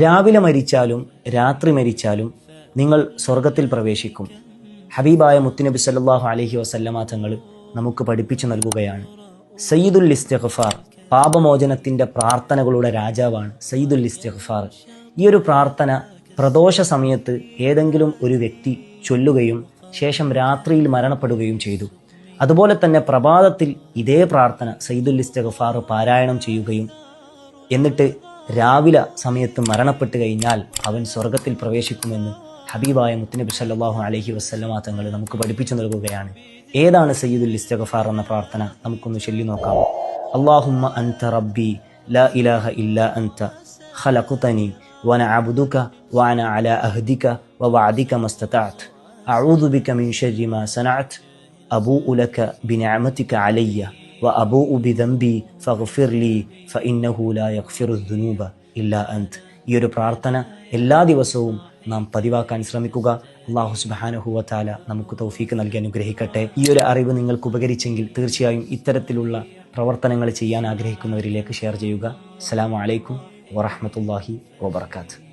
രാവിലെ മരിച്ചാലും രാത്രി മരിച്ചാലും നിങ്ങൾ സ്വർഗത്തിൽ പ്രവേശിക്കും. ഹബീബായ മുത്തുനബി സല്ലല്ലാഹു അലൈഹി വസല്ലമ തങ്ങൾ നമുക്ക് പഠിപ്പിച്ചു നൽകുകയാണ്. സയ്യിദുൽ ഇസ്തിഗ്ഫാർ, പാപമോചനത്തിന്റെ പ്രാർത്ഥനകളുടെ രാജാവാണ് സയ്യിദുൽ ഇസ്തിഗ്ഫാർ. ഈ ഒരു പ്രാർത്ഥന പ്രദോഷ സമയത്ത് ഏതെങ്കിലും ഒരു വ്യക്തി ചൊല്ലുകയും ശേഷം രാത്രിയിൽ മരണപ്പെടുകയും ചെയ്തു. അതുപോലെ തന്നെ പ്രഭാതത്തിൽ ഇതേ പ്രാർത്ഥന സയ്യിദുൽ ഇസ്തിഗ്ഫാർ പാരായണം ചെയ്യുകയും എന്നിട്ട് രാവിലെ സമയത്ത് മരണപ്പെട്ട് കഴിഞ്ഞാൽ അവൻ സ്വർഗത്തിൽ പ്രവേശിക്കുമെന്ന് ഹബീബായ മുത്തുനബി സല്ലല്ലാഹു അലൈഹി വസല്ലമ തങ്ങൾ നമുക്ക് പഠിപ്പിച്ചു നൽകുകയാണ്. ഏതാണ് സയ്യിദുൽ ഇസ്തിഗ്ഫാർ എന്ന പ്രാർത്ഥന? നമുക്കൊന്ന് ചൊല്ലി നോക്കാം. അല്ലാഹുമ്മ അൻത റബ്ബി ലാ ഇലാഹ ഇല്ലാ അൻത ഖലഖ്തനി വഅന അബ്ദുക വഅന അലാ അഹ്ദിക വവഅദിക മസ്തതഅത് അഊദു ബിക മിൻ ശർരി മാ സനഅത് അബൂഉ ലക ബിനിഅമതിക അലയ്യ വഅബൂഉ ബിദംബി ഫഗ്ഫിർ ലി ഫഇന്നഹു ലാ യഗ്ഫിറു ദുനൂബ ഇല്ലാ അൻത. ഈ ഒരു പ്രാർത്ഥന എല്ലാ ദിവസവും നാം പതിവാക്കാൻ ശ്രമിക്കുക. അല്ലാഹു സുബ്ഹാനഹു വ തആല നമുക്ക് തൗഫീക്ക് നൽകി അനുഗ്രഹിക്കട്ടെ. ഈ ഒരു അറിവ് നിങ്ങൾക്ക് ഉപകരിച്ചെങ്കിൽ തീർച്ചയായും ഇത്തരത്തിലുള്ള പ്രവർത്തനങ്ങൾ ചെയ്യാൻ ആഗ്രഹിക്കുന്നവരിലേക്ക് ഷെയർ ചെയ്യുക. അസ്സലാമു അലൈക്കും വറഹ്മത്തുള്ളാഹി വബറകാതുഹു.